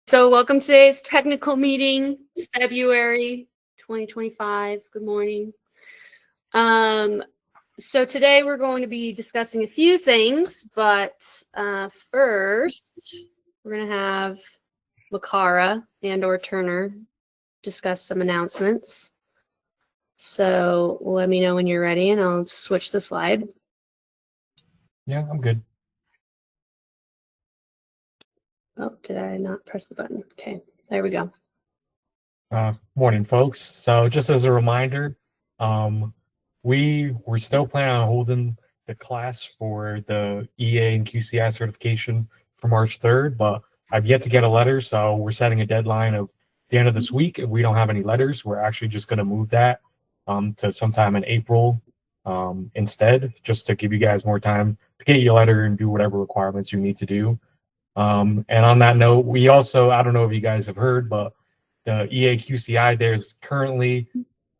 So welcome to today's technical meeting. It's February 2025. Good morning. So today we're going to be discussing a few things, but first we're going to have Makara and/or Turner discuss some announcements. So let me know when you're ready and I'll switch the slide. Yeah, I'm good. Oh, did I not press the button? Okay, there we go. Morning, folks. So just as a reminder, we're still planning on holding the class for the EA and QCI certification for March 3rd, but I've yet to get a letter, so we're setting a deadline of the end of this week. If we don't have any letters, we're actually just going to move that to sometime in April instead, just to give you guys more time to get your letter and do whatever requirements you need to do. And on that note, we also, I don't know if you guys have heard, but the EA QCI, there's currently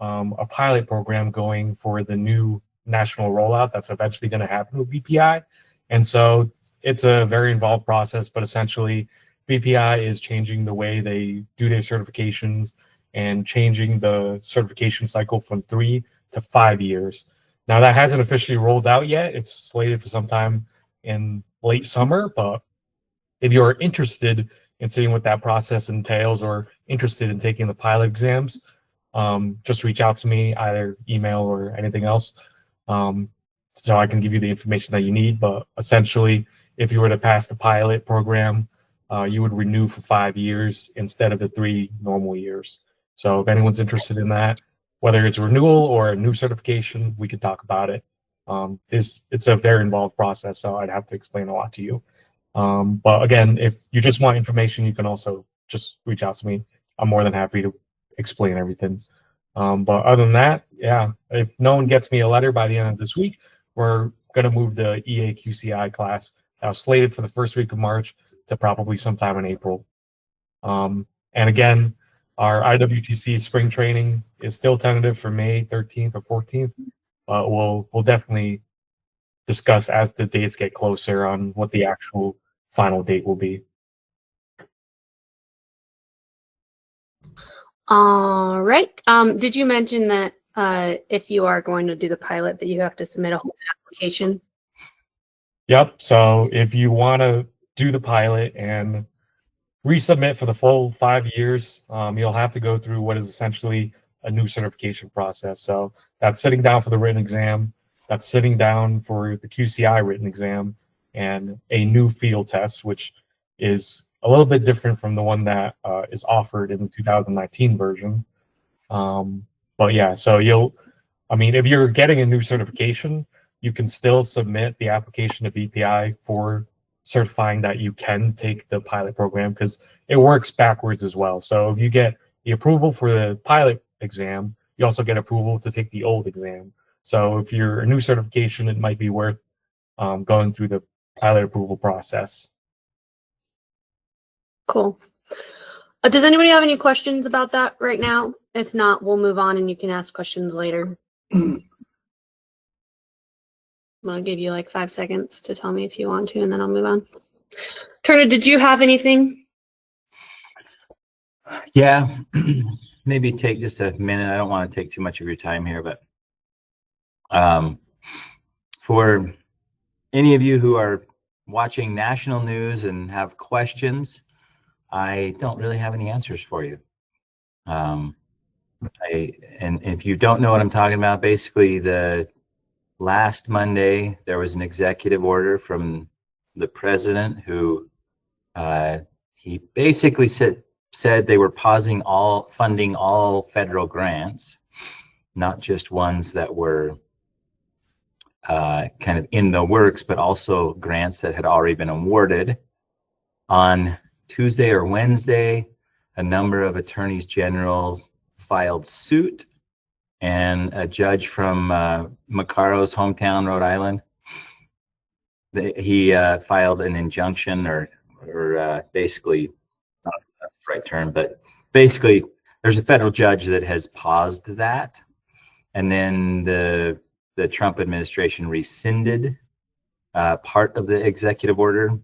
a pilot program going for the new national rollout that's eventually going to happen with BPI. And so it's a very involved process, but essentially BPI is changing the way they do their certifications and changing the certification cycle from 3 to 5 years. Now that hasn't officially rolled out yet. It's slated for sometime in late summer, but if you're interested in seeing what that process entails or interested in taking the pilot exams, just reach out to me, either email or anything else, so I can give you the information that you need. But essentially, if you were to pass the pilot program, you would renew for 5 years instead of the 3 normal years. So if anyone's interested in that, whether it's a renewal or a new certification, we could talk about it. It's a very involved process, so I'd have to explain a lot to you. But again, if you just want information, you can also just reach out to me. I'm more than happy to explain everything. But other than that, yeah, if no one gets me a letter by the end of this week, we're going to move the EA QCI class that was slated for the first week of March to probably sometime in April. And again, our IWTC spring training is still tentative for May 13th or 14th, but we'll definitely discuss as the dates get closer on what the actual final date will be. All right. Did you mention that if you are going to do the pilot that you have to submit a whole application? Yep. So if you want to do the pilot and resubmit for the full 5 years, you'll have to go through what is essentially a new certification process. So that's sitting down for the written exam, that's sitting down for the QCI written exam, and a new field test, which is a little bit different from the one that is offered in the 2019 version. But yeah, so if you're getting a new certification, you can still submit the application to BPI for certifying that you can take the pilot program, because it works backwards as well. So if you get the approval for the pilot exam, you also get approval to take the old exam. So if you're a new certification, it might be worth going through the pilot approval process. Cool. Does anybody have any questions about that right now? If not, we'll move on and you can ask questions later. I'll give you like 5 seconds to tell me if you want to, and then I'll move on. Turner, did you have anything? Yeah, maybe take just a minute. I don't want to take too much of your time here, but for any of you who are watching national news and have questions, I don't really have any answers for you. And if you don't know what I'm talking about, basically last Monday, there was an executive order from the president who he basically said they were pausing funding all federal grants, not just ones that were kind of in the works, but also grants that had already been awarded. On Tuesday or Wednesday, a number of attorneys general filed suit, and a judge from Makara's hometown, Rhode Island, he filed an injunction, or basically, not that's the right term, but basically there's a federal judge that has paused that, and then the Trump administration rescinded part of the executive order.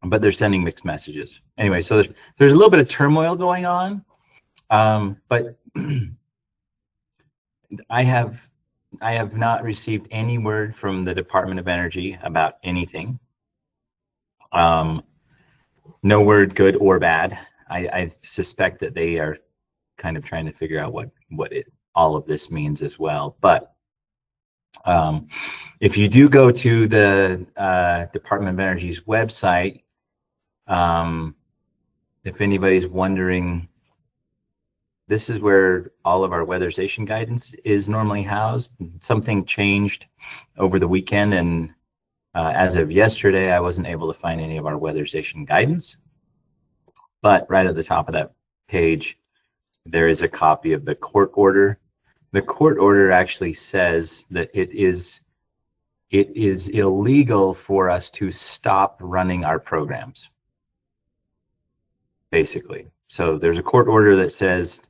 but they're sending mixed messages. Anyway, so there's a little bit of turmoil going on, but I have not received any word from the Department of Energy about anything. No word, good or bad. I suspect that they are kind of trying to figure out what all of this means as well. But if you do go to the Department of Energy's website, if anybody's wondering, this is where all of our weatherization guidance is normally housed. Something changed over the weekend, and as of yesterday, I wasn't able to find any of our weatherization guidance. But right at the top of that page, there is a copy of the court order. The court order actually says that it is illegal for us to stop running our programs, basically. So there's a court order that says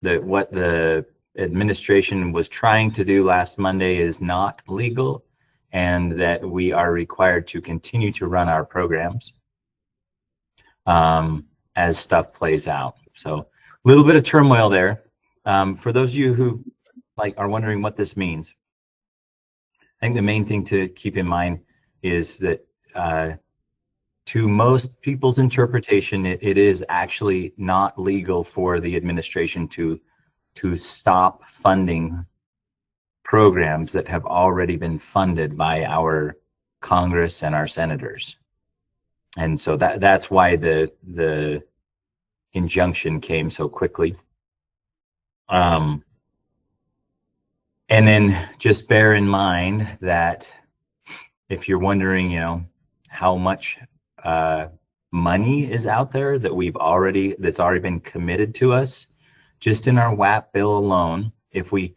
that what the administration was trying to do last Monday is not legal, and that we are required to continue to run our programs as stuff plays out. So a little bit of turmoil there. For those of you who are wondering what this means, I think the main thing to keep in mind is that to most people's interpretation, it is actually not legal for the administration to stop funding programs that have already been funded by our Congress and our senators. And so that's why the injunction came so quickly. And then just bear in mind that if you're wondering, how much money is out there that's already been committed to us, just in our WAP bill alone, if we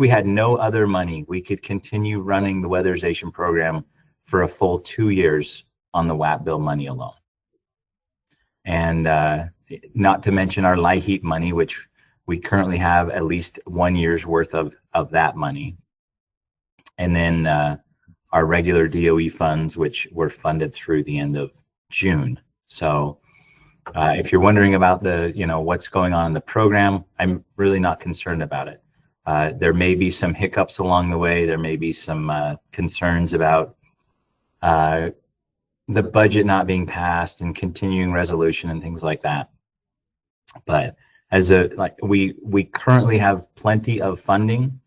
had no other money, we could continue running the weatherization program for a full 2 years on the WAP bill money alone. And not to mention our LIHEAP money, which we currently have at least 1 year's worth of that money. And then our regular DOE funds, which were funded through the end of June. So if you're wondering about what's going on in the program, I'm really not concerned about it. There may be some hiccups along the way. There may be some concerns about the budget not being passed and continuing resolution and things like that. But we currently have plenty of funding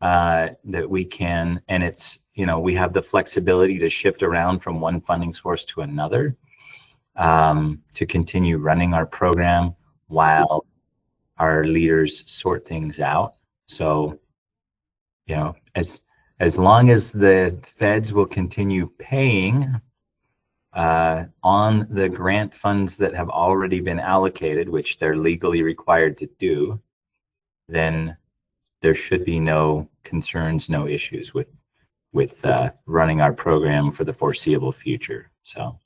that we can, and it's, we have the flexibility to shift around from one funding source to another to continue running our program while our leaders sort things out. So, as long as the feds will continue paying on the grant funds that have already been allocated, which they're legally required to do, then there should be no concerns, no issues with running our program for the foreseeable future. So,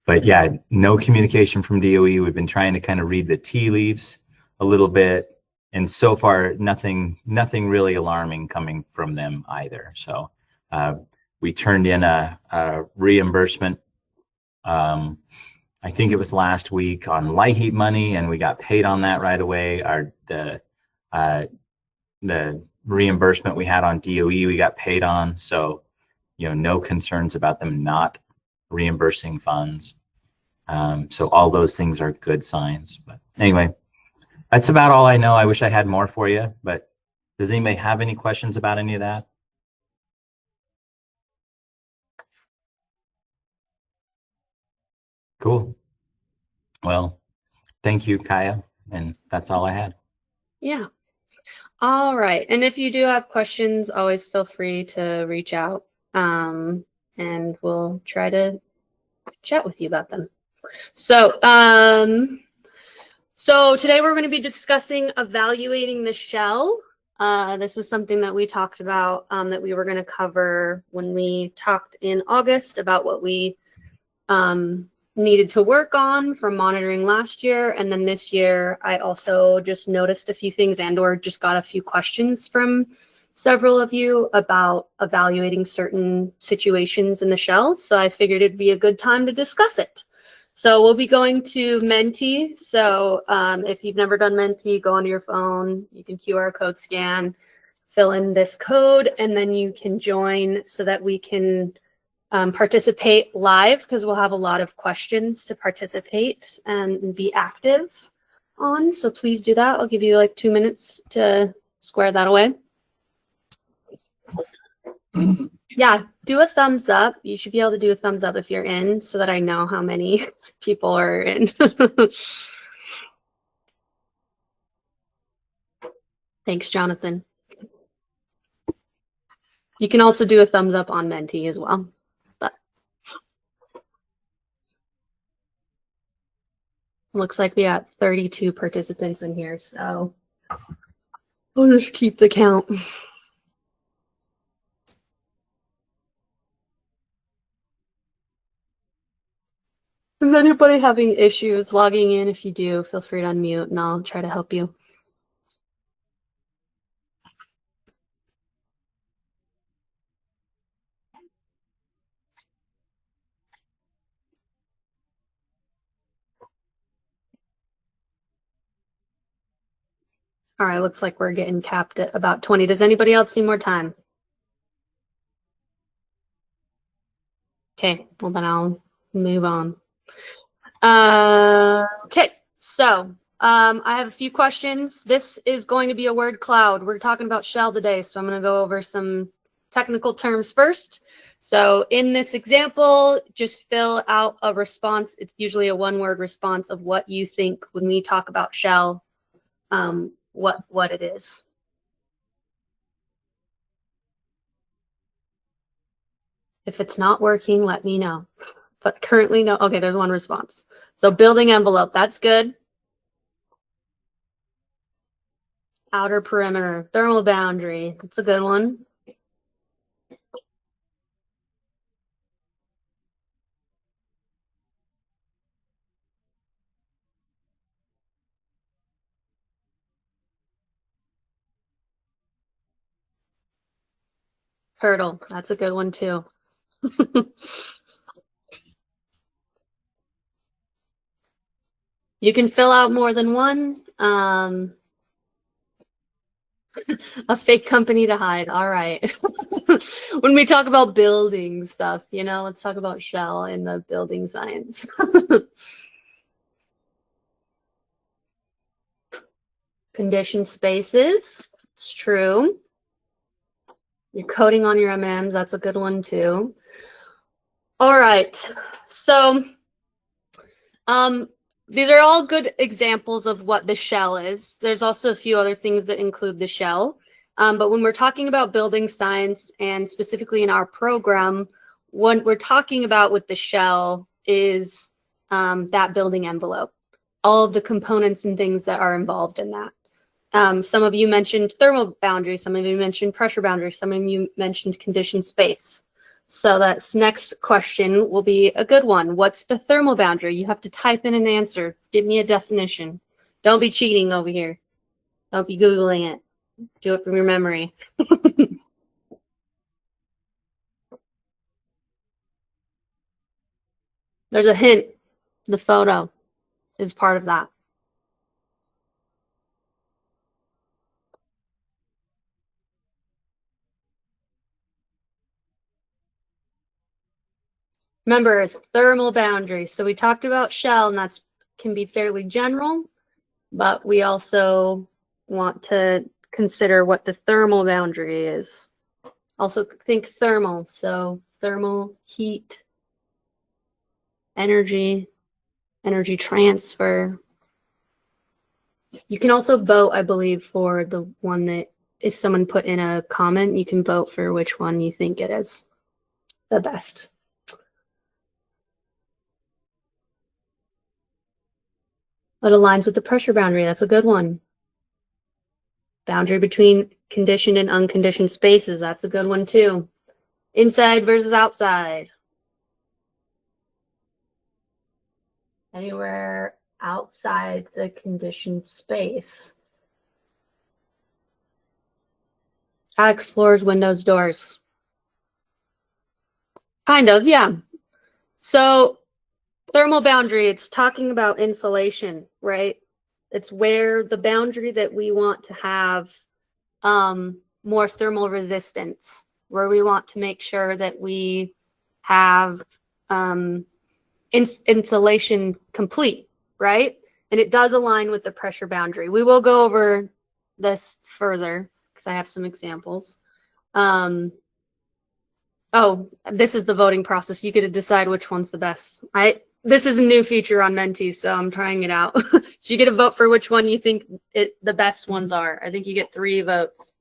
but yeah, no communication from DOE. We've been trying to kind of read the tea leaves a little bit, and so far nothing really alarming coming from them either. So we turned in a reimbursement, I think it was last week, on LIHEAP money, and we got paid on that right away. The reimbursement we had on DOE, we got paid on. So, no concerns about them not reimbursing funds. So all those things are good signs. But anyway, that's about all I know. I wish I had more for you, but does anybody have any questions about any of that? Cool. Well, thank you, Kyia, and that's all I had. Yeah. All right. And if you do have questions, always feel free to reach out, and we'll try to chat with you about them. So, so today we're going to be discussing evaluating the shell. This was something that we talked about, that we were going to cover when we talked in August about what we needed to work on from monitoring last year. And then this year, I also just noticed a few things or just got a few questions from several of you about evaluating certain situations in the shell. So I figured it'd be a good time to discuss it. So we'll be going to Menti. So if you've never done Menti, go onto your phone. You can QR code scan, fill in this code, and then you can join so that we can participate live, because we'll have a lot of questions to participate and be active on. So please do that. I'll give you like 2 minutes to square that away. Yeah, do a thumbs up. You should be able to do a thumbs up if you're in, so that I know how many people are in. Thanks, Jonathan. You can also do a thumbs up on Menti as well. But looks like we got 32 participants in here, so I'll just keep the count. Is anybody having issues logging in? If you do, feel free to unmute and I'll try to help you. All right, looks like we're getting capped at about 20. Does anybody else need more time? Okay, well then I'll move on. Okay, so I have a few questions. This is going to be a word cloud. We're talking about shell today, so I'm going to go over some technical terms first. So in this example, just fill out a response. It's usually a one-word response of what you think when we talk about shell, what it is. If it's not working, let me know. But currently, no. Okay, there's one response. So building envelope, that's good. Outer perimeter, thermal boundary, that's a good one. Turtle, that's a good one too. You can fill out more than one. A fake company to hide. All right. When we talk about building stuff, you know, let's talk about shell in the building science. Condition spaces. It's true. You're coding on your MMs. That's a good one too. All right. So these are all good examples of what the shell is. There's also a few other things that include the shell. But when we're talking about building science, and specifically in our program, what we're talking about with the shell is that building envelope, all of the components and things that are involved in that. Some of you mentioned thermal boundary, some of you mentioned pressure boundary, some of you mentioned condition space. So that's next question will be a good one. What's the thermal boundary? You have to type in an answer. Give me a definition. Don't be cheating over here. Don't be Googling it. Do it from your memory. There's a hint. The photo is part of that. Remember, thermal boundary. So we talked about shell, and that can be fairly general, but we also want to consider what the thermal boundary is. Also think thermal. So thermal, heat, energy transfer. You can also vote, I believe, for the one that if someone put in a comment, you can vote for which one you think it is the best. It aligns with the pressure boundary. That's a good one. Boundary between conditioned and unconditioned spaces. That's a good one too. Inside versus outside. Anywhere outside the conditioned space. Attics, floors, windows, doors. Kind of, yeah. So thermal boundary, it's talking about insulation, right? It's where the boundary that we want to have more thermal resistance, where we want to make sure that we have insulation complete, right? And it does align with the pressure boundary. We will go over this further because I have some examples. Oh, this is the voting process. You get to decide which one's the best. This is a new feature on Menti, so I'm trying it out. So you get to vote for which one you think the best ones are. I think you get 3 votes.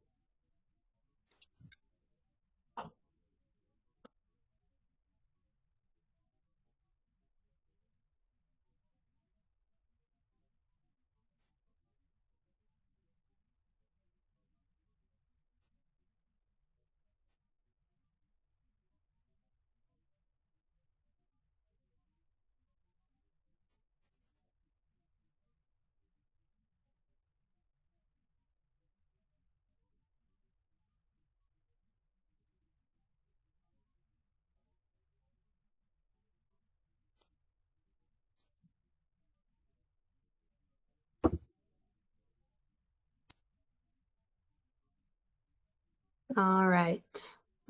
All right.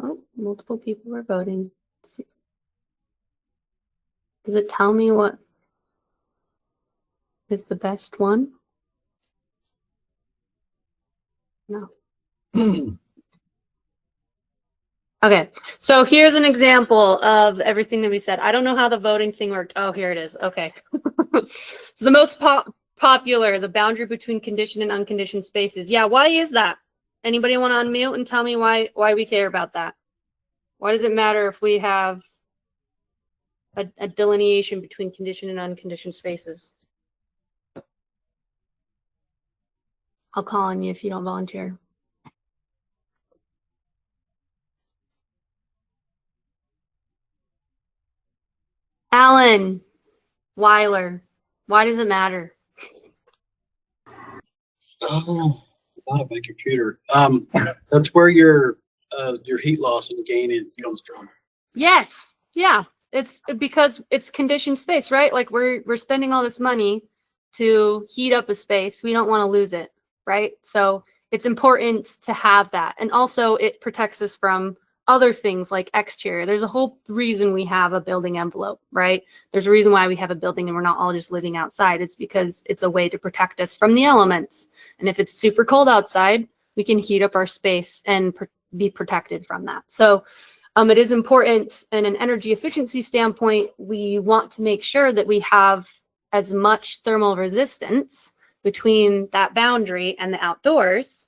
Oh, multiple people are voting. Let's see. Does it tell me what is the best one? No. Okay, so here's an example of everything that we said. I don't know how the voting thing worked. Oh, here it is. Okay. So the most popular, the boundary between conditioned and unconditioned spaces. Yeah, why is that? Anybody want to unmute and tell me why we care about that? Why does it matter if we have a delineation between conditioned and unconditioned spaces? I'll call on you if you don't volunteer. Alan Weiler, why does it matter? Oh, not on my computer. That's where your heat loss and gain in comes from. Yes. Yeah. It's because it's conditioned space, right? Like we're spending all this money to heat up a space. We don't want to lose it, right? So it's important to have that. And also it protects us from other things like exterior. There's a whole reason we have a building envelope, right? There's a reason why we have a building and we're not all just living outside. It's because it's a way to protect us from the elements. And if it's super cold outside, we can heat up our space and be protected from that. So it is important in an energy efficiency standpoint, we want to make sure that we have as much thermal resistance between that boundary and the outdoors,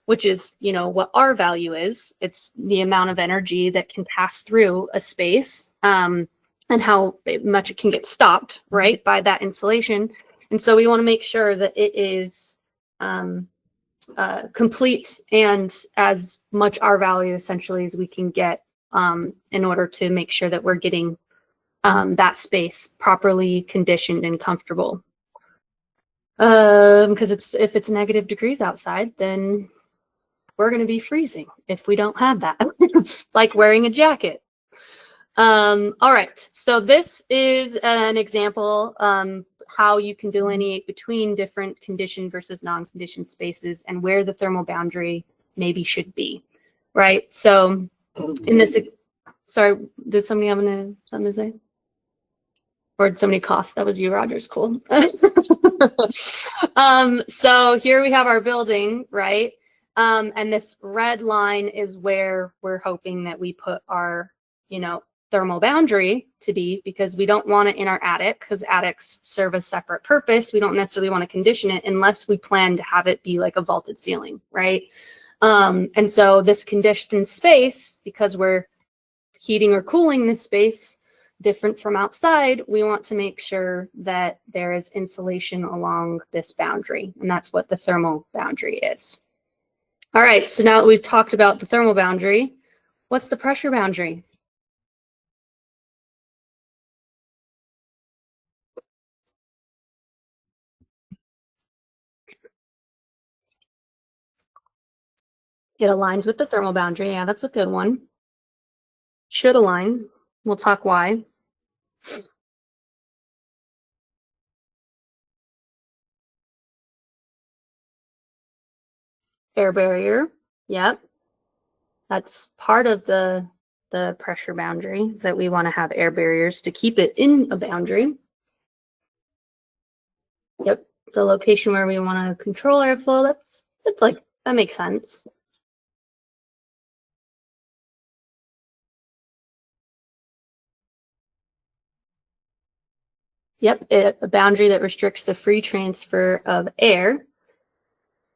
which is, you know, what our value is. It's the amount of energy that can pass through a space and how much it can get stopped, right, by that insulation. And so we want to make sure that it is complete and as much our value essentially as we can get in order to make sure that we're getting that space properly conditioned and comfortable. Because if it's negative degrees outside, then we're going to be freezing if we don't have that. It's like wearing a jacket. All right, so this is an example how you can delineate between different conditioned versus non-conditioned spaces and where the thermal boundary maybe should be, right? So in this, sorry, did somebody have something to say? Or did somebody cough? That was you, Rogers. Cool. So here we have our building, right? And this red line is where we're hoping that we put our, you know, thermal boundary to be, because we don't want it in our attic because attics serve a separate purpose. We don't necessarily want to condition it unless we plan to have it be like a vaulted ceiling, right? And so this conditioned space, because we're heating or cooling this space different from outside, we want to make sure that there is insulation along this boundary. And that's what the thermal boundary is. All right, so now that we've talked about the thermal boundary, what's the pressure boundary? It aligns with the thermal boundary. Yeah, that's a good one. Should align. We'll talk why. Air barrier. Yep. That's part of the pressure boundary, is that we want to have air barriers to keep it in a boundary. Yep. The location where we want to control airflow, that's like, that makes sense. Yep, a boundary that restricts the free transfer of air.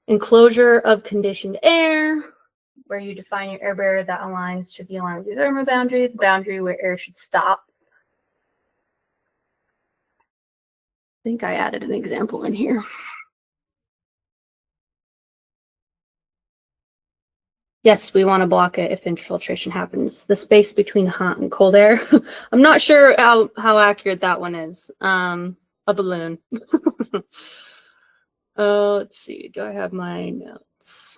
Enclosure of conditioned air, where you define your air barrier that aligns, should be aligned with your thermal boundary, the boundary where air should stop. I think I added an example in here. Yes, we want to block it if infiltration happens. The space between hot and cold air. I'm not sure how accurate that one is. A balloon. Let's see. Do I have my notes?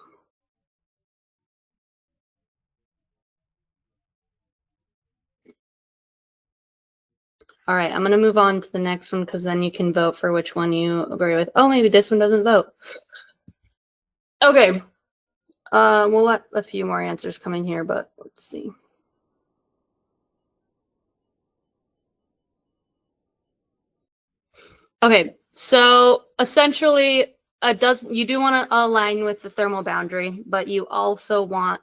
All right, I'm going to move on to the next one because then you can vote for which one you agree with. Oh, maybe this one doesn't vote. Okay. We'll let a few more answers come in here, but let's see. Okay, so essentially, you do want to align with the thermal boundary, but you also want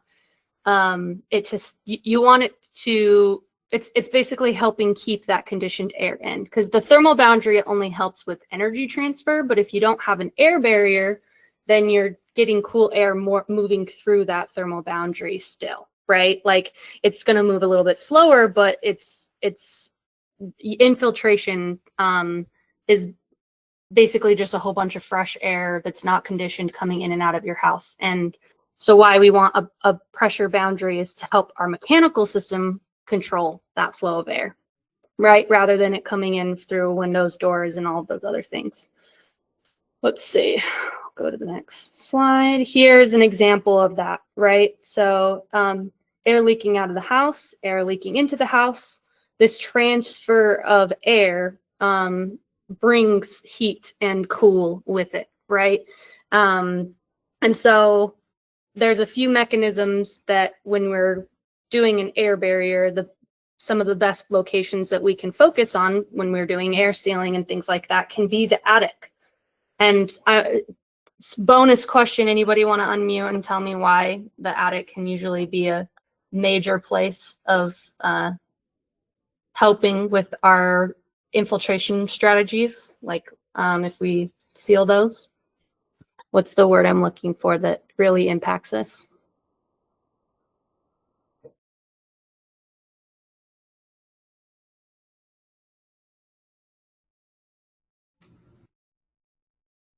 it to, you want it to, it's basically helping keep that conditioned air in, because the thermal boundary only helps with energy transfer, but if you don't have an air barrier, then you're getting cool air more moving through that thermal boundary still, right? Like it's going to move a little bit slower, but it's infiltration is basically just a whole bunch of fresh air that's not conditioned coming in and out of your house. And so why we want a pressure boundary is to help our mechanical system control that flow of air, right? Rather than it coming in through windows, doors, and all of those other things. Let's see. I'll go to the next slide. Here's an example of that, right? So air leaking out of the house, air leaking into the house. This transfer of air brings heat and cool with it, right? And so there's a few mechanisms that when we're doing an air barrier, some of the best locations that we can focus on when we're doing air sealing and things like that can be the attic. And bonus question, anybody want to unmute and tell me why the attic can usually be a major place of helping with our infiltration strategies, like if we seal those? What's the word I'm looking for that really impacts us?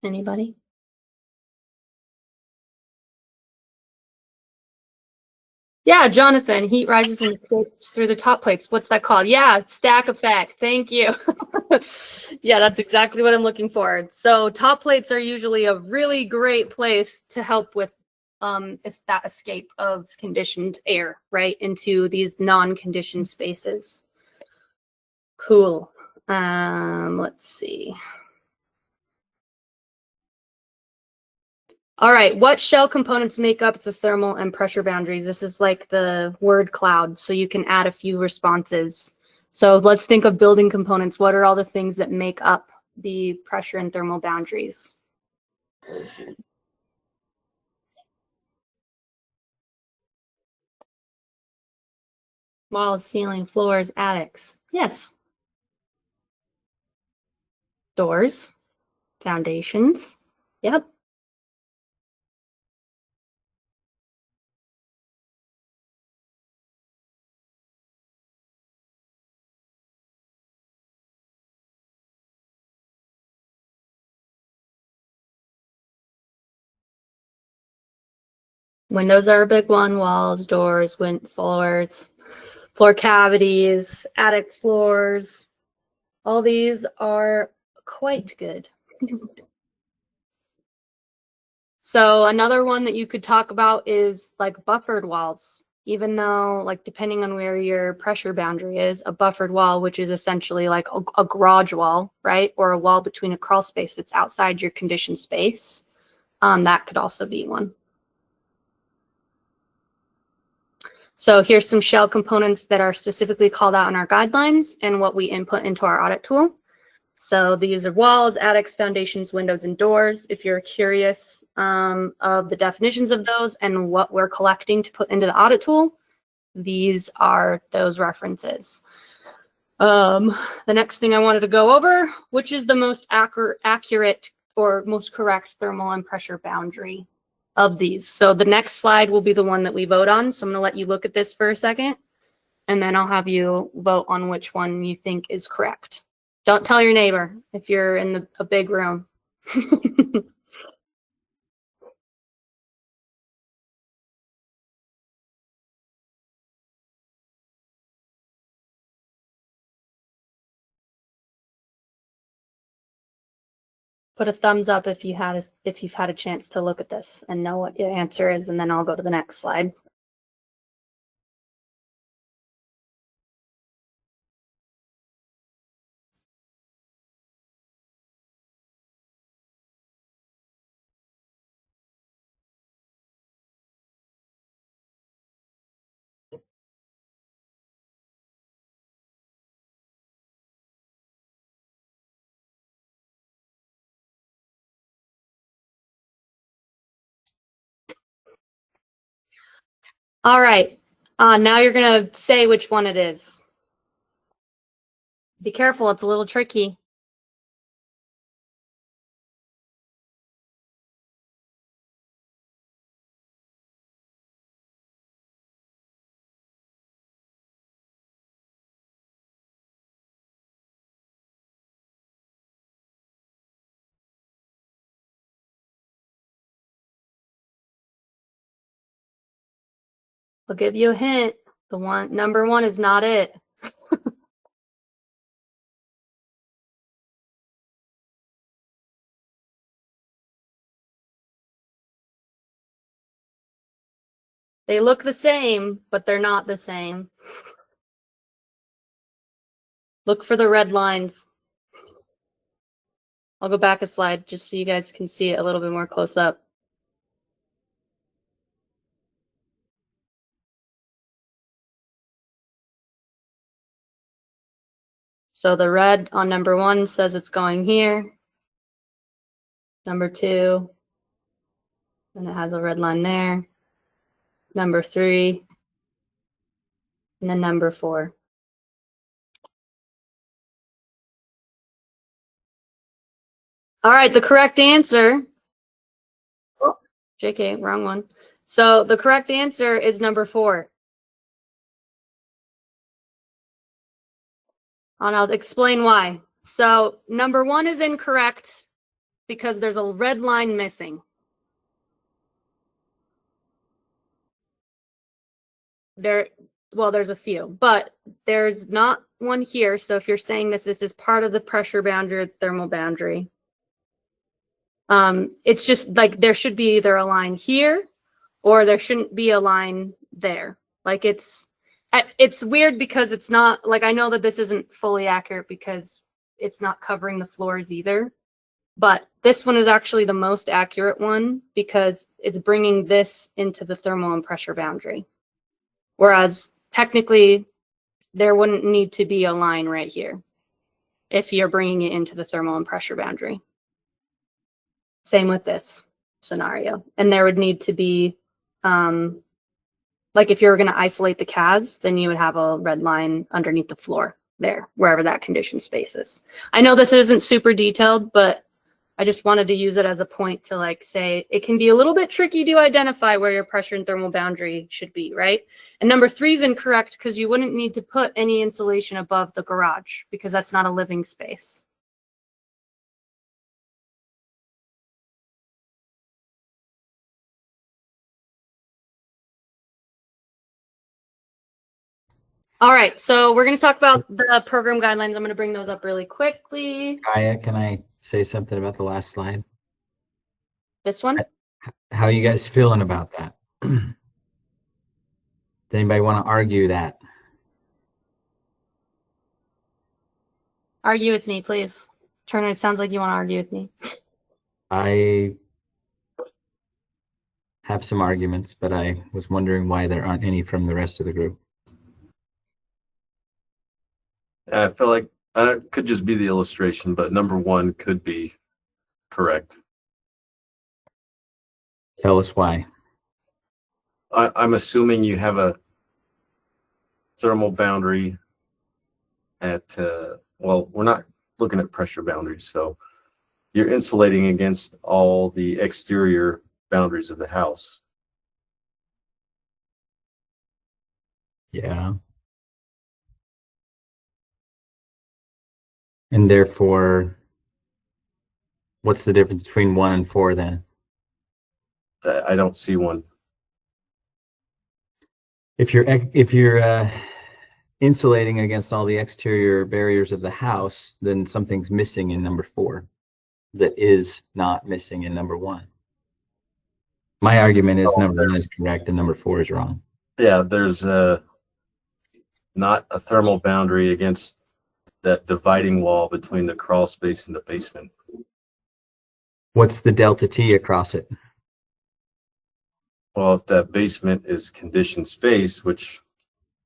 Anybody? Yeah, Jonathan, heat rises and escapes through the top plates. What's that called? Yeah, stack effect. Thank you. Yeah, that's exactly what I'm looking for. So top plates are usually a really great place to help with that escape of conditioned air, right, into these non-conditioned spaces. Cool. Let's see. All right, what shell components make up the thermal and pressure boundaries? This is like the word cloud, so you can add a few responses. So let's think of building components. What are all the things that make up the pressure and thermal boundaries? Walls, ceiling, floors, attics. Yes. Doors, foundations. Yep. Windows are a big one. Walls, doors, floors, floor cavities, attic floors. All these are quite good. So another one that you could talk about is like buffered walls. Even though, like, depending on where your pressure boundary is, a buffered wall, which is essentially like a garage wall, right? Or a wall between a crawl space that's outside your conditioned space. That could also be one. So here's some shell components that are specifically called out in our guidelines and what we input into our audit tool. So these are walls, attics, foundations, windows, and doors. If you're curious of the definitions of those and what we're collecting to put into the audit tool, these are those references. The next thing I wanted to go over, which is the most accurate or most correct thermal and pressure boundary of these. So the next slide will be the one that we vote on. So I'm going to let you look at this for a second, and then I'll have you vote on which one you think is correct. Don't tell your neighbor if you're in a big room. Put a thumbs up if you've had a chance to look at this and know what your answer is, and then I'll go to the next slide. All right, now you're gonna say which one it is. Be careful, it's a little tricky. I'll give you a hint. Number one is not it. They look the same, but they're not the same. Look for the red lines. I'll go back a slide just so you guys can see it a little bit more close up. So the red on number one says it's going here. Number two, and it has a red line there. Number three, and then number four. All right, the correct answer. Oh, JK, wrong one. So the correct answer is number four. And I'll explain why. So number one is incorrect because there's a red line missing. There's a few, but there's not one here. So if you're saying this is part of the pressure boundary or the thermal boundary, it's just like there should be either a line here or there shouldn't be a line there. Like it's weird because it's not like, I know that this isn't fully accurate because it's not covering the floors either, but this one is actually the most accurate one because it's bringing this into the thermal and pressure boundary. Whereas technically there wouldn't need to be a line right here if you're bringing it into the thermal and pressure boundary. Same with this scenario. And there would need to be, like if you were going to isolate the CAS, then you would have a red line underneath the floor there, wherever that condition space is. I know this isn't super detailed, but I just wanted to use it as a point to like say it can be a little bit tricky to identify where your pressure and thermal boundary should be, right? And number three is incorrect because you wouldn't need to put any insulation above the garage because that's not a living space. All right, so we're going to talk about the program guidelines. I'm going to bring those up really quickly. Kyia, can I say something about the last slide? This one? How are you guys feeling about that? Does anybody want to argue that? Argue with me, please. Turner, it sounds like you want to argue with me. I have some arguments, but I was wondering why there aren't any from the rest of the group. I feel like it could just be the illustration, but number one could be correct. Tell us why. I'm assuming you have a thermal boundary at, well, we're not looking at pressure boundaries, so you're insulating against all the exterior boundaries of the house. Yeah. And therefore, what's the difference between 1 and 4 then? I don't see one. If you're insulating against all the exterior barriers of the house, then something's missing in number 4 that is not missing in number 1. My argument is number 1 is correct and number 4 is wrong. Yeah, there's not a thermal boundary against that dividing wall between the crawl space and the basement. What's the delta T across it? Well, if that basement is conditioned space, which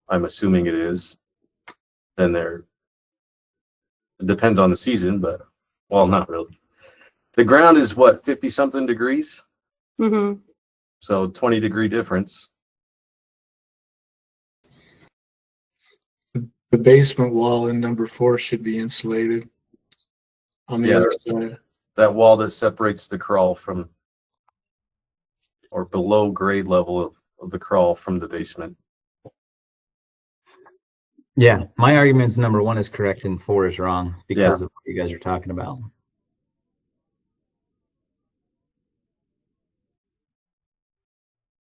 I'm assuming it is, then it depends on the season, but, well, not really. The ground is what, 50 something degrees? Mm-hmm. So 20-degree difference. The basement wall in number 4 should be insulated on the Yeah. other side. That wall that separates the crawl from, or below grade level of the crawl from the basement. Yeah, my argument is number 1 is correct and 4 is wrong because Yeah. of what you guys are talking about.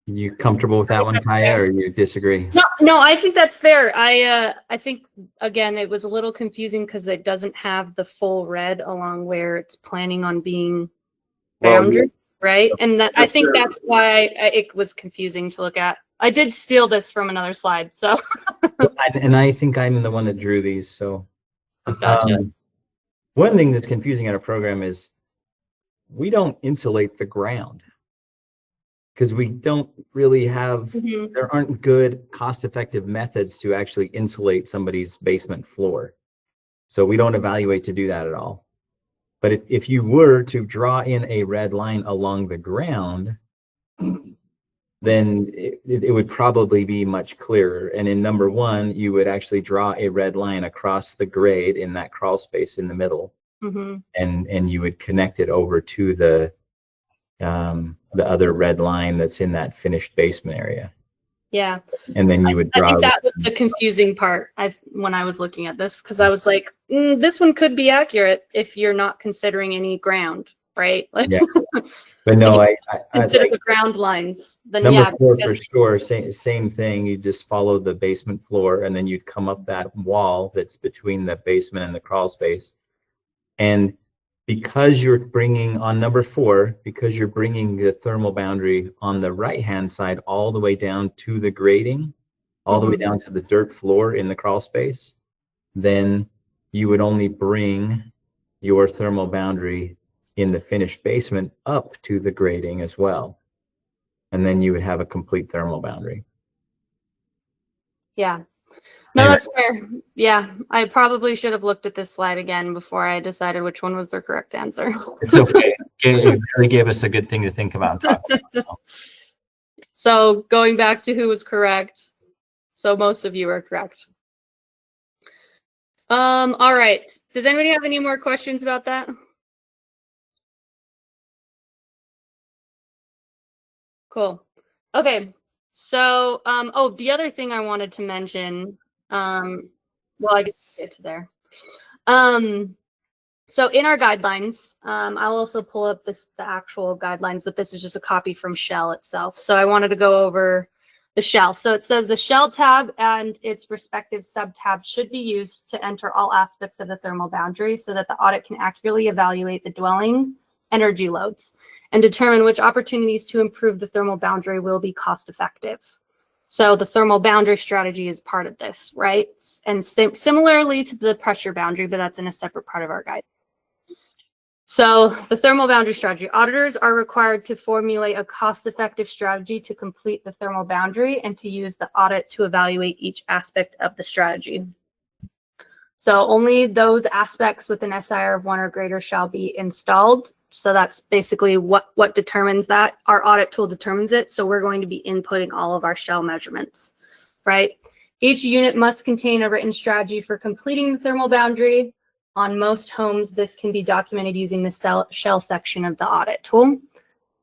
You comfortable with that one, Kyia, or you disagree? No, I think that's fair. I think again it was a little confusing because it doesn't have the full red along where it's planning on being boundary, right? And I think that's why it was confusing to look at. I did steal this from another slide, so. And I think I'm the one that drew these. So Gotcha. one thing that's confusing in our program is we don't insulate the ground because we don't really have, Mhm. there aren't good cost-effective methods to actually insulate somebody's basement floor. So we don't evaluate to do that at all. But if you were to draw in a red line along the ground, then it would probably be much clearer. And in number 1, you would actually draw a red line across the grade in that crawl space in the middle, Mhm. and you would connect it over to the other red line that's in that finished basement area. Yeah. And then you would I draw. think that was the confusing part when I was looking at this, because I was like, this one could be accurate if you're not considering any ground, right? Like, Yeah. But no, I consider the ground lines. Then number yeah, 4 for because- sure. Same thing. You just follow the basement floor, and then you'd come up that wall that's between the basement and the crawl space. And because you're bringing on number 4, because you're bringing the thermal boundary on the right-hand side all the way down to the grading, all the way down to the dirt floor in the crawl space, then you would only bring your thermal boundary in the finished basement up to the grading as well. And then you would have a complete thermal boundary. Yeah. No, Anyway. that's fair. Yeah, I probably should have looked at this slide again before I decided which one was the correct answer. It's okay. It really gave us a good thing to think about and talk about. So going back to who was correct. So most of you are correct. All right. Does anybody have any more questions about that? Cool. Okay. So, the other thing I wanted to mention, well, I guess we'll get to there. So in our guidelines, I'll also pull up the actual guidelines, but this is just a copy from Shell itself. So I wanted to go over the Shell. So it says the Shell tab and its respective sub-tabs should be used to enter all aspects of the thermal boundary so that the audit can accurately evaluate the dwelling energy loads and determine which opportunities to improve the thermal boundary will be cost effective. So the thermal boundary strategy is part of this, right? And similarly to the pressure boundary, but that's in a separate part of our guide. So the thermal boundary strategy. Auditors are required to formulate a cost-effective strategy to complete the thermal boundary and to use the audit to evaluate each aspect of the strategy. So only those aspects with an SIR of 1 or greater shall be installed. So that's basically what determines that. Our audit tool determines it. So we're going to be inputting all of our shell measurements, right? Each unit must contain a written strategy for completing the thermal boundary. On most homes, this can be documented using the shell section of the audit tool.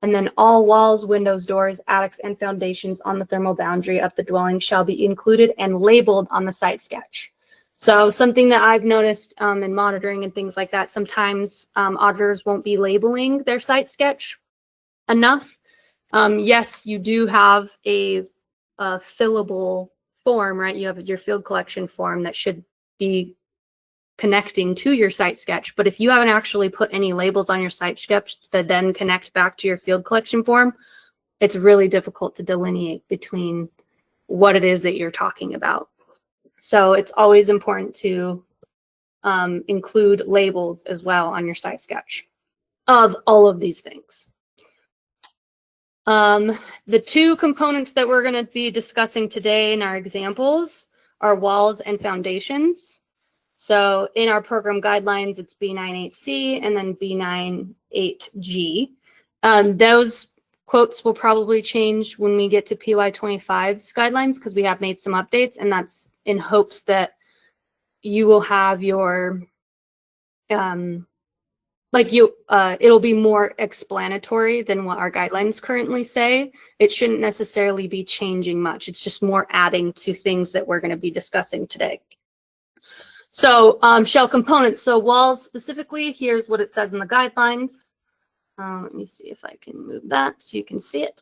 And then all walls, windows, doors, attics, and foundations on the thermal boundary of the dwelling shall be included and labeled on the site sketch. So something that I've noticed in monitoring and things like that, sometimes auditors won't be labeling their site sketch enough. Yes, you do have a fillable form, right? You have your field collection form that should be connecting to your site sketch. But if you haven't actually put any labels on your site sketch that then connect back to your field collection form, it's really difficult to delineate between what it is that you're talking about. So it's always important to include labels as well on your site sketch of all of these things. The two components that we're going to be discussing today in our examples are walls and foundations. So in our program guidelines, it's B98C and then B98G. Those quotes will probably change when we get to PY25's guidelines because we have made some updates, and that's in hopes that you will have your, it'll be more explanatory than what our guidelines currently say. It shouldn't necessarily be changing much. It's just more adding to things that we're going to be discussing today. So shell components. So walls specifically, here's what it says in the guidelines. Let me see if I can move that so you can see it.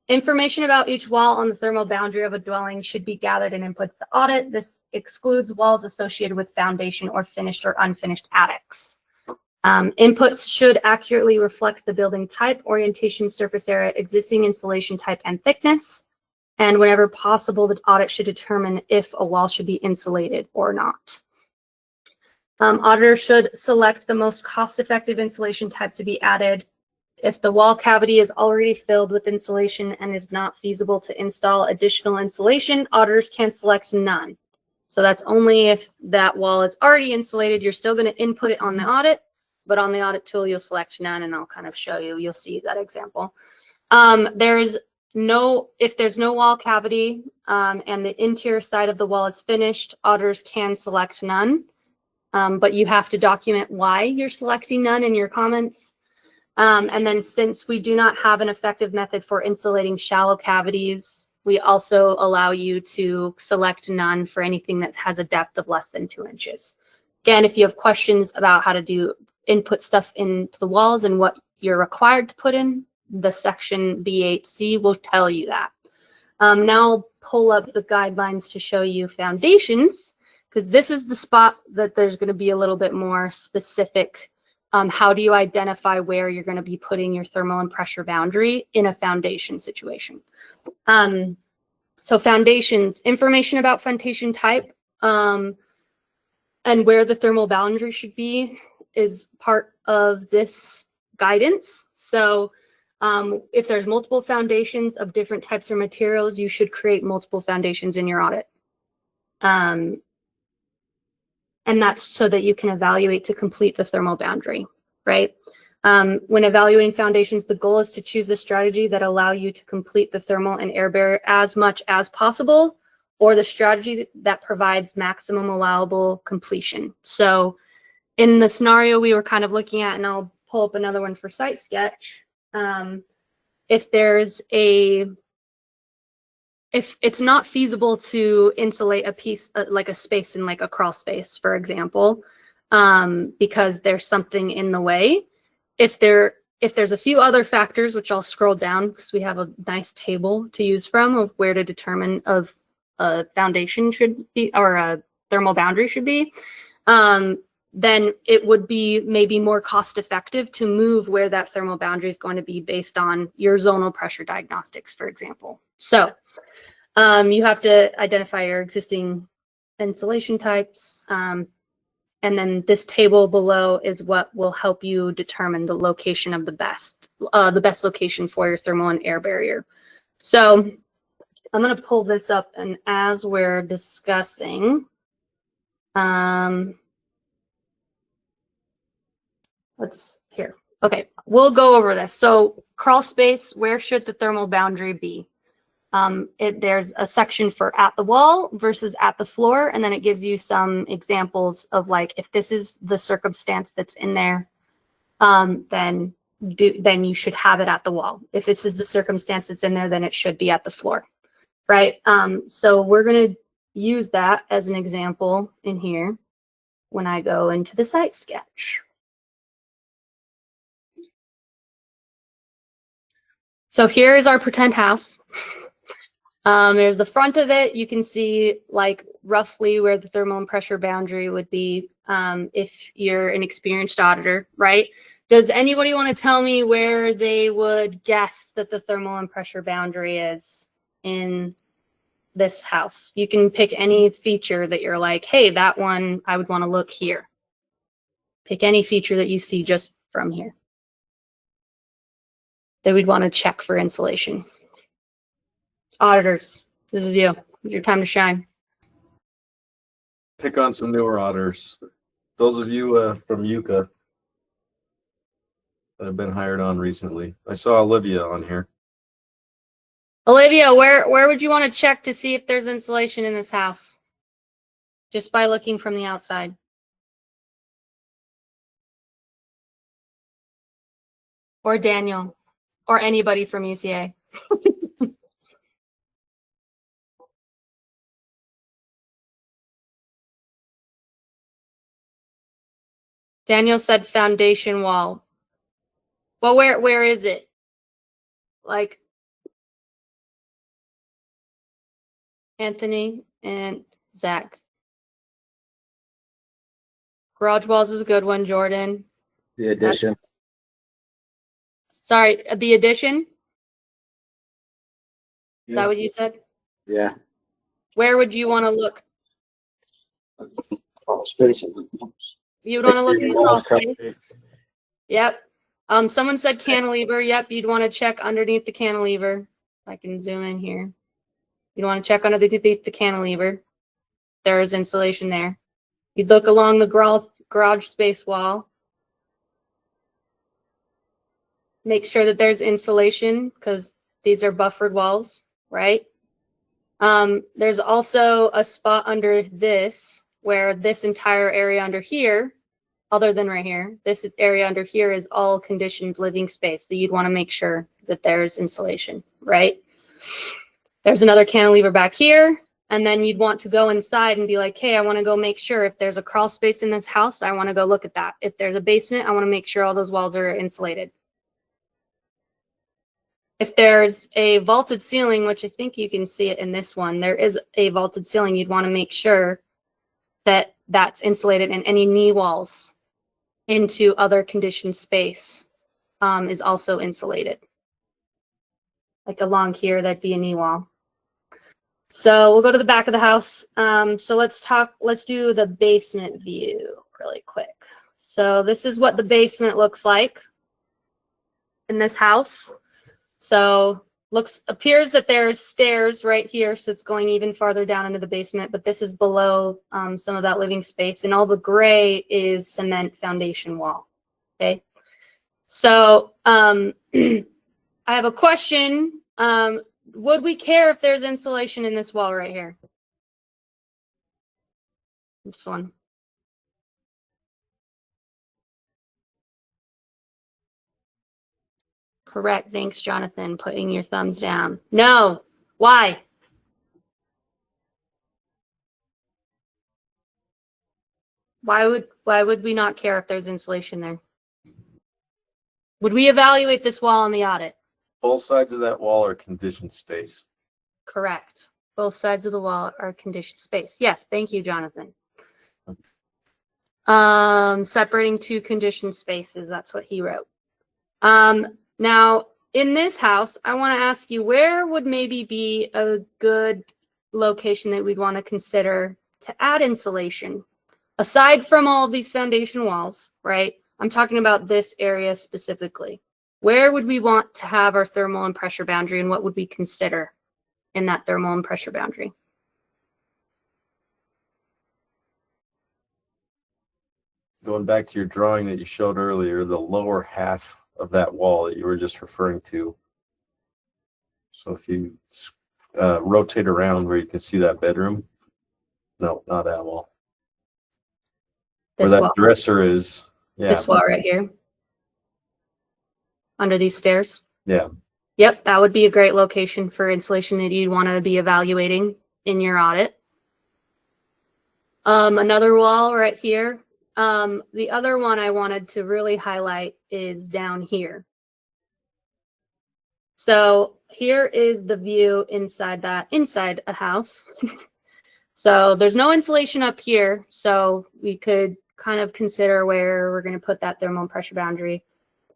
Information about each wall on the thermal boundary of a dwelling should be gathered and input to the audit. This excludes walls associated with foundation or finished or unfinished attics. Inputs should accurately reflect the building type, orientation, surface area, existing insulation type, and thickness. And whenever possible, the audit should determine if a wall should be insulated or not. Auditors should select the most cost-effective insulation type to be added. If the wall cavity is already filled with insulation and is not feasible to install additional insulation, auditors can select none. So that's only if that wall is already insulated. You're still going to input it on the audit, but on the audit tool, you'll select none, and I'll kind of show you. You'll see that example. If there's no wall cavity and the interior side of the wall is finished, auditors can select none. But you have to document why you're selecting none in your comments. And then since we do not have an effective method for insulating shallow cavities, we also allow you to select none for anything that has a depth of less than 2 inches. Again, if you have questions about how to input stuff into the walls and what you're required to put in, the section B8C will tell you that. Now I'll pull up the guidelines to show you foundations, because this is the spot that there's going to be a little bit more specific. How do you identify where you're going to be putting your thermal and pressure boundary in a foundation situation? So foundations, information about foundation type and where the thermal boundary should be is part of this guidance. So if there's multiple foundations of different types of materials, you should create multiple foundations in your audit. And that's so that you can evaluate to complete the thermal boundary, right? When evaluating foundations, the goal is to choose the strategy that allow you to complete the thermal and air barrier as much as possible, or the strategy that provides maximum allowable completion. So in the scenario we were kind of looking at, and I'll pull up another one for site sketch, if it's not feasible to insulate a piece, like a space in like a crawl space, for example, because there's something in the way, if there's a few other factors, which I'll scroll down because we have a nice table to use from of where to determine of a foundation should be, or a thermal boundary should be, then it would be maybe more cost effective to move where that thermal boundary is going to be based on your zonal pressure diagnostics, for example. So you have to identify your existing insulation types. And then this table below is what will help you determine the location of the best location for your thermal and air barrier. So I'm going to pull this up, and as we're discussing, here. Okay, we'll go over this. So crawl space, where should the thermal boundary be? There's a section for at the wall versus at the floor, and then it gives you some examples of like, if this is the circumstance that's in there, then you should have it at the wall. If this is the circumstance that's in there, then it should be at the floor, right? So we're going to use that as an example in here when I go into the site sketch. So here is our pretend house. There's the front of it. You can see like roughly where the thermal and pressure boundary would be if you're an experienced auditor, right? Does anybody want to tell me where they would guess that the thermal and pressure boundary is in this house? You can pick any feature that you're like, hey, that one, I would want to look here. Pick any feature that you see just from here that we'd want to check for insulation. Auditors, this is you. It's your time to shine. Pick on some newer auditors. Those of you from Yucca that have been hired on recently. I saw Olivia on here. Olivia, where would you want to check to see if there's insulation in this house? Just by looking from the outside. Or Daniel, or anybody from UCA. Daniel said foundation wall. Well, where is it? Like Anthony and Zach. Garage walls is a good one, Jordan. The addition. Sorry, the addition? Is that what you said? Yeah. Where would you want to look? Space. You would want to look in the crawl space. Yep. Someone said cantilever. Yep, you'd want to check underneath the cantilever. I can zoom in here. You'd want to check underneath the cantilever. There's insulation there. You'd look along the garage space wall. Make sure that there's insulation because these are buffered walls, right? There's also a spot under this where this entire area under here, other than right here, this area under here is all conditioned living space that you'd want to make sure that there's insulation, right? There's another cantilever back here. And then you'd want to go inside and be like, hey, I want to go make sure if there's a crawl space in this house, I want to go look at that. If there's a basement, I want to make sure all those walls are insulated. If there's a vaulted ceiling, which I think you can see it in this one, there is a vaulted ceiling. You'd want to make sure that that's insulated and any knee walls into other conditioned space is also insulated. Like along here, that'd be a knee wall. So we'll go to the back of the house. So let's do the basement view really quick. So this is what the basement looks like in this house. So appears that there's stairs right here. So it's going even farther down into the basement, but this is below some of that living space, and all the gray is cement foundation wall. Okay. So I have a question. Would we care if there's insulation in this wall right here? This one. Correct. Thanks, Jonathan. Putting your thumbs down. No. Why? Why would we not care if there's insulation there? Would we evaluate this wall on the audit? Both sides of that wall are conditioned space. Correct. Both sides of the wall are conditioned space. Yes. Thank you, Jonathan. Separating two conditioned spaces. That's what he wrote. Now, in this house, I want to ask you, where would maybe be a good location that we'd want to consider to add insulation, aside from all of these foundation walls, right? I'm talking about this area specifically. Where would we want to have our thermal and pressure boundary, and what would we consider in that thermal and pressure boundary? Going back to your drawing that you showed earlier, the lower half of that wall that you were just referring to. So if you rotate around where you can see that bedroom. No, not that wall. Where This that wall, dresser is. Yeah. this wall right here, under these stairs. Yeah. Yep, that would be a great location for insulation that you'd want to be evaluating in your audit. Another wall right here. The other one I wanted to really highlight is down here. So here is the view inside a house. So there's no insulation up here. So we could kind of consider where we're going to put that thermal and pressure boundary.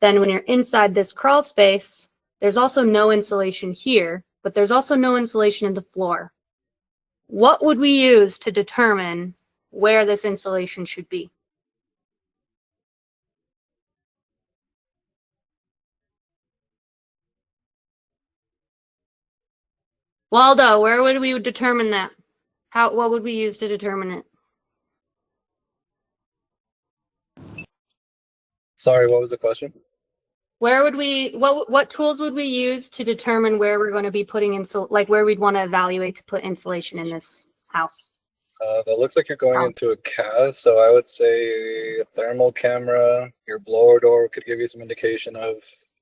Then when you're inside this crawl space, there's also no insulation here, but there's also no insulation in the floor. What would we use to determine where this insulation should be? Waldo, where would we determine that? What would we use to determine it? Sorry, what was the question? Where would we, what tools would we use to determine where we're going to be putting like where we'd want to evaluate to put insulation in this house? That looks like you're going into a CAS, so I would say a thermal camera, your blower door could give you some indication of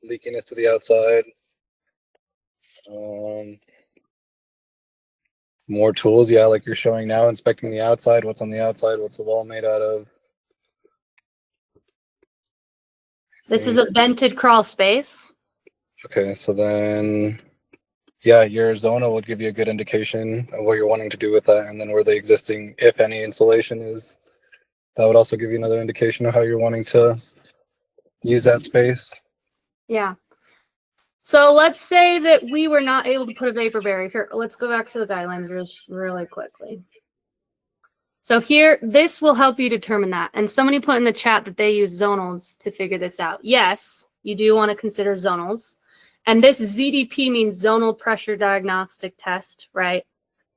leakiness to the outside. More tools, yeah, like you're showing now, inspecting the outside, what's on the outside, what's the wall made out of. This is a vented crawl space. Okay, so then, yeah, your zona would give you a good indication of what you're wanting to do with that, and then where the existing, if any, insulation is. That would also give you another indication of how you're wanting to use that space. Yeah. So let's say that we were not able to put a vapor barrier here. Let's go back to the guidelines just really quickly. So here, this will help you determine that. And somebody put in the chat that they use zonals to figure this out. Yes, you do want to consider zonals. And this ZDP means zonal pressure diagnostic test, right?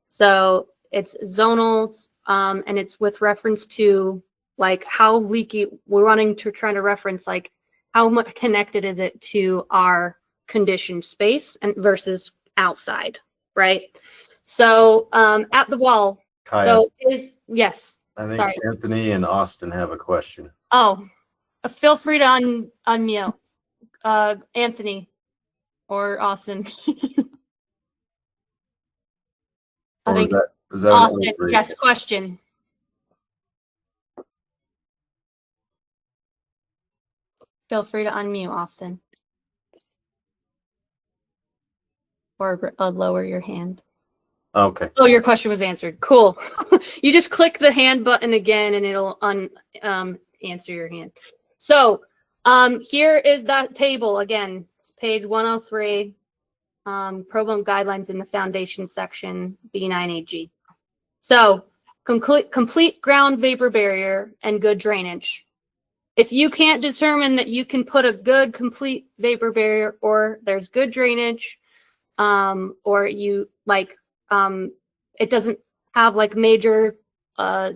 So it's zonals, and it's with reference to like how leaky, we're wanting to try to reference like how much connected is it to our conditioned space and versus outside, right? So at the wall, Kyia, so yes. I think Sorry. Anthony and Austin have a question. Oh, feel free to unmute Anthony or Austin. I Or think was that Austin, yes, question. Feel free to unmute, Austin. Or lower your hand. Okay. Oh, your question was answered. Cool. You just click the hand button again and it'll answer your hand. So here is that table again. It's page 103, program guidelines in the foundation section, B9AG. So complete ground vapor barrier and good drainage. If you can't determine that you can put a good complete vapor barrier or there's good drainage, or you like it doesn't have like major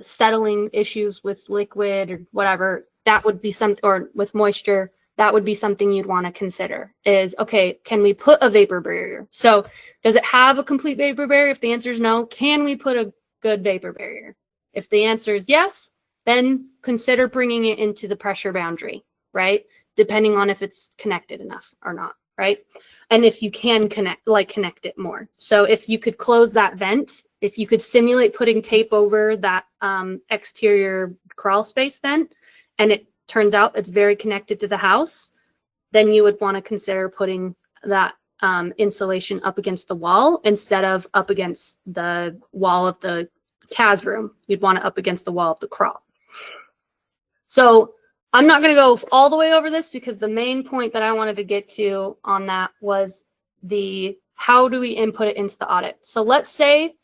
settling issues with liquid or whatever, that would be something, or with moisture, that would be something you'd want to consider is, okay, can we put a vapor barrier? So does it have a complete vapor barrier? If the answer is no, can we put a good vapor barrier? If the answer is yes, then consider bringing it into the pressure boundary, right? Depending on if it's connected enough or not, right? And if you can connect it more. So if you could close that vent, if you could simulate putting tape over that exterior crawl space vent, and it turns out it's very connected to the house, then you would want to consider putting that insulation up against the wall instead of up against the wall of the CAS room. You'd want it up against the wall of the crawl. So I'm not going to go all the way over this because the main point that I wanted to get to on that was the how do we input it into the audit. So let's say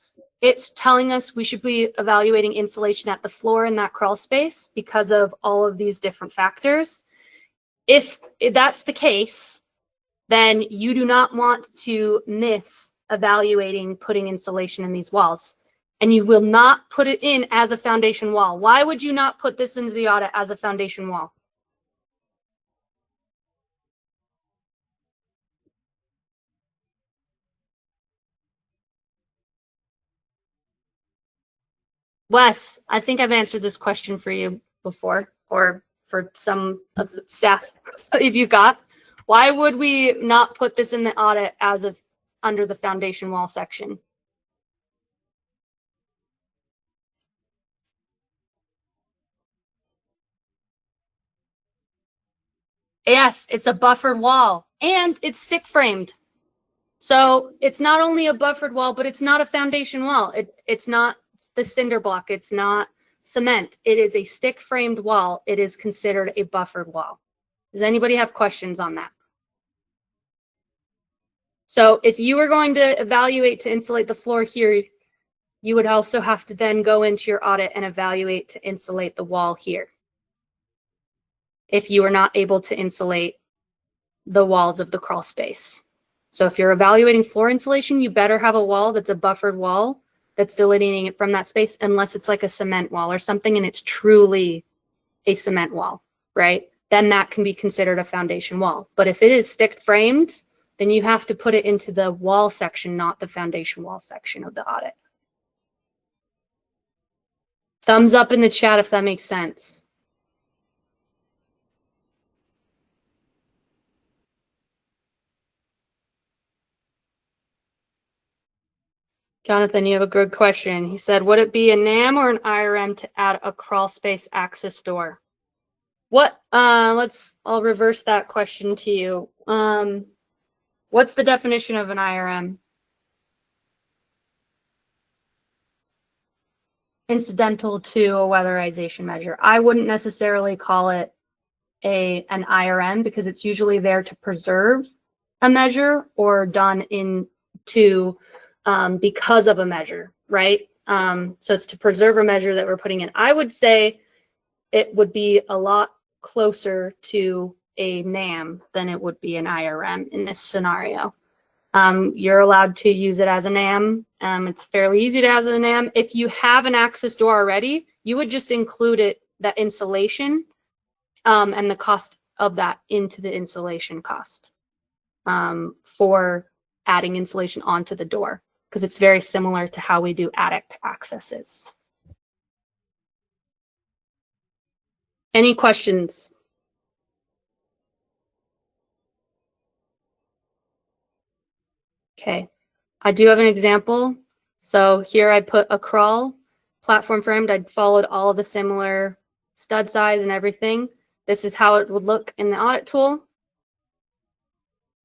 it's telling us we should be evaluating insulation at the floor in that crawl space because of all of these different factors. If that's the case, then you do not want to miss evaluating putting insulation in these walls. And you will not put it in as a foundation wall. Why would you not put this into the audit as a foundation wall? Wes, I think I've answered this question for you before, or for some of the staff if you got. Why would we not put this in the audit as of under the foundation wall section? Yes, it's a buffered wall and it's stick framed. So it's not only a buffered wall, but it's not a foundation wall. It's not the cinder block. It's not cement. It is a stick framed wall. It is considered a buffered wall. Does anybody have questions on that? So if you were going to evaluate to insulate the floor here, you would also have to then go into your audit and evaluate to insulate the wall here, if you are not able to insulate the walls of the crawl space. So if you're evaluating floor insulation, you better have a wall that's a buffered wall that's delineating it from that space, unless it's like a cement wall or something and it's truly a cement wall, right? Then that can be considered a foundation wall. But if it is stick framed, then you have to put it into the wall section, not the foundation wall section of the audit. Thumbs up in the chat if that makes sense. Jonathan, you have a good question. He said, would it be a NAM or an IRM to add a crawl space access door? What, I'll reverse that question to you. What's the definition of an IRM? Incidental to a weatherization measure. I wouldn't necessarily call it an IRM because it's usually there to preserve a measure or done because of a measure, right? So it's to preserve a measure that we're putting in. I would say it would be a lot closer to a NAM than it would be an IRM in this scenario. You're allowed to use it as a NAM. It's fairly easy to as a NAM. If you have an access door already, you would just include that insulation and the cost of that into the insulation cost for adding insulation onto the door, because it's very similar to how we do attic accesses. Any questions? Okay, I do have an example. So here I put a crawl, platform framed. I'd followed all of the similar stud size and everything. This is how it would look in the audit tool.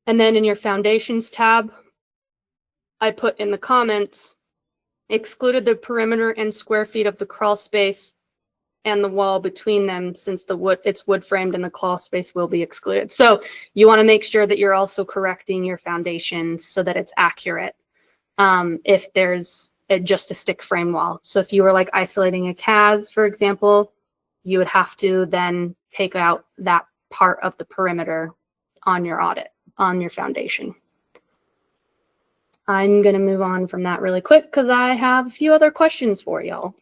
And then in your foundations tab, I put in the comments, excluded the perimeter and square feet of the crawl space and the wall between them, since it's wood framed and the crawl space will be excluded. So you want to make sure that you're also correcting your foundations so that it's accurate. If there's just a stick frame wall. So if you were like isolating a CAS, for example, you would have to then take out that part of the perimeter on your audit, on your foundation. I'm going to move on from that really quick because I have a few other questions for y'all.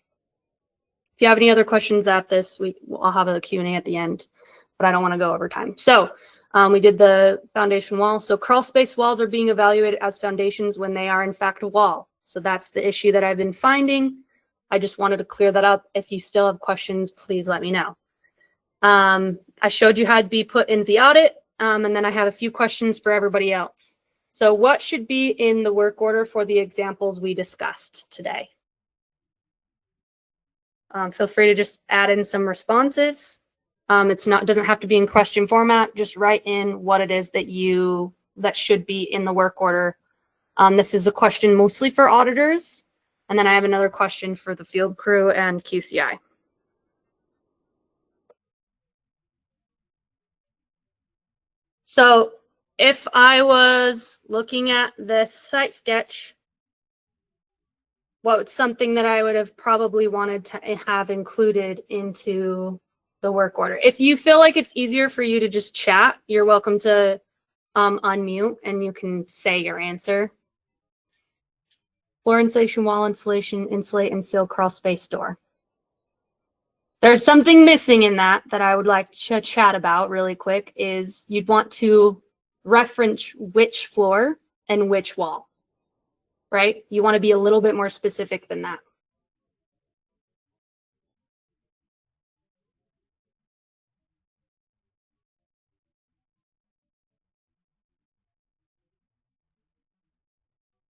If you have any other questions at this, I'll have a Q&A at the end, but I don't want to go over time. So we did the foundation wall. So crawl space walls are being evaluated as foundations when they are in fact a wall. So that's the issue that I've been finding. I just wanted to clear that up. If you still have questions, please let me know. I showed you how to be put in the audit, and then I have a few questions for everybody else. So what should be in the work order for the examples we discussed today? Feel free to just add in some responses. Doesn't have to be in question format. Just write in what it is that should be in the work order. This is a question mostly for auditors. And then I have another question for the field crew and QCI. So if I was looking at this site sketch what's something that I would have probably wanted to have included into the work order. If you feel like it's easier for you to just chat, you're welcome to unmute and you can say your answer. Floor insulation, wall insulation, insulate and seal crawl space door. There's something missing in that I would like to chat about really quick is you'd want to reference which floor and which wall, right? You want to be a little bit more specific than that.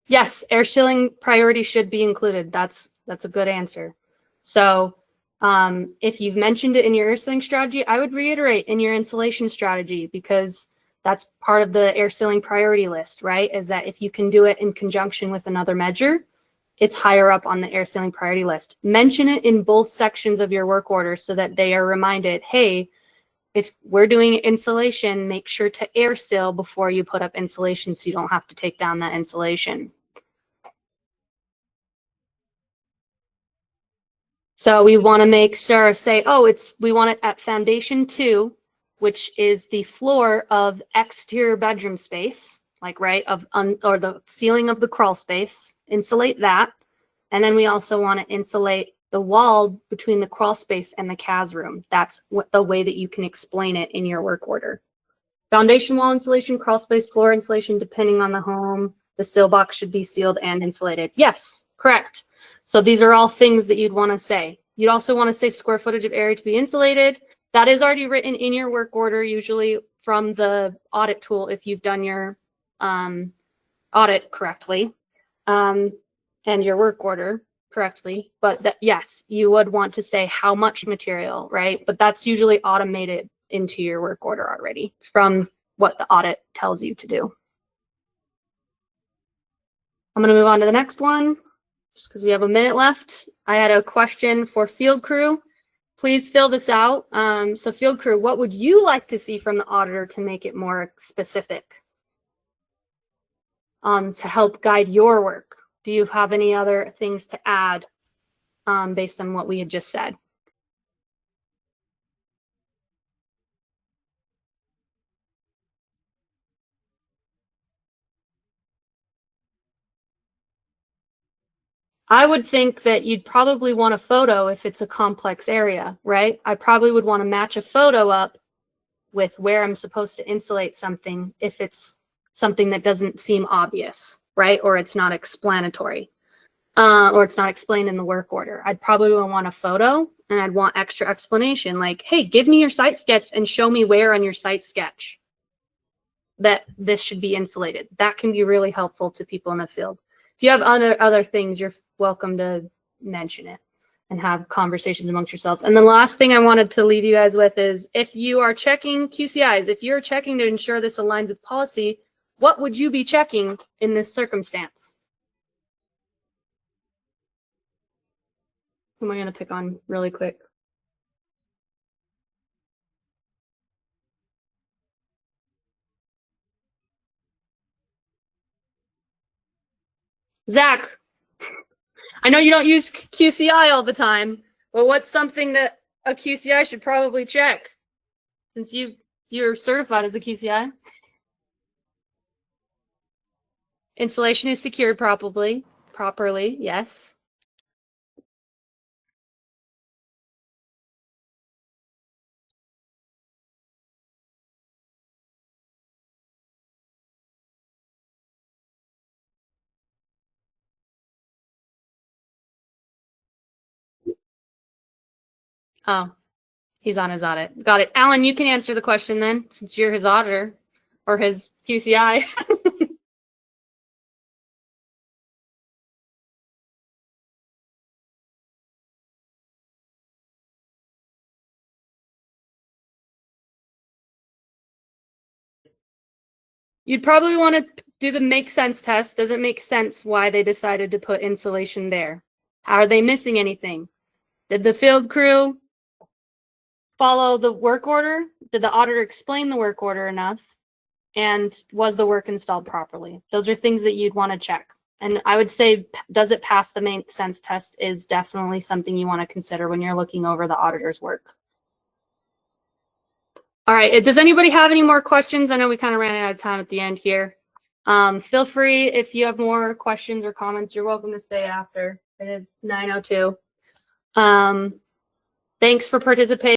Yes, air sealing priority should be included. That's a good answer. So if you've mentioned it in your air sealing strategy, I would reiterate in your insulation strategy because that's part of the air sealing priority list, right? Is that if you can do it in conjunction with another measure, it's higher up on the air sealing priority list. Mention it in both sections of your work order so that they are reminded, hey, if we're doing insulation, make sure to air seal before you put up insulation so you don't have to take down that insulation. So we want to make sure, say, oh, we want it at foundation 2, which is the floor of exterior bedroom space, like right or the ceiling of the crawl space. Insulate that, and then we also want to insulate the wall between the crawl space and the CAS room. That's the way that you can explain it in your work order. Foundation wall insulation, crawl space, floor insulation, depending on the home. The seal box should be sealed and insulated. Yes, correct. So these are all things that you'd want to say. You'd also want to say square footage of area to be insulated. That is already written in your work order, usually from the audit tool if you've done your audit correctly and your work order correctly. But yes, you would want to say how much material, right? But that's usually automated into your work order already from what the audit tells you to do. I'm going to move on to the next one. Just because we have a minute left, I had a question for field crew. Please fill this out. So field crew, what would you like to see from the auditor to make it more specific? To help guide your work? Do you have any other things to add based on what we had just said? I would think that you'd probably want a photo if it's a complex area, right? I probably would want to match a photo up with where I'm supposed to insulate something if it's something that doesn't seem obvious, right? Or it's not explanatory, or it's not explained in the work order. I'd probably want a photo and I'd want extra explanation like, hey, give me your site sketch and show me where on your site sketch that this should be insulated. That can be really helpful to people in the field. If you have other things, you're welcome to mention it and have conversations amongst yourselves. And the last thing I wanted to leave you guys with is if you are checking QCIs, if you're checking to ensure this aligns with policy, what would you be checking in this circumstance? Who am I going to pick on really quick? Zach, I know you don't use QCI all the time, but what's something that a QCI should probably check since you're certified as a QCI? Insulation is secured properly, yes. Oh, he's on his audit. Got it. Alan, you can answer the question then, since you're his auditor or his QCI. You'd probably want to do the make sense test. Does it make sense why they decided to put insulation there? Are they missing anything? Did the field crew follow the work order? Did the auditor explain the work order enough? And was the work installed properly? Those are things that you'd want to check. And I would say, does it pass the make sense test is definitely something you want to consider when you're looking over the auditor's work. All right, does anybody have any more questions? I know we kind of ran out of time at the end here. Feel free, if you have more questions or comments, you're welcome to stay after. It is 9:02. Thanks for participating.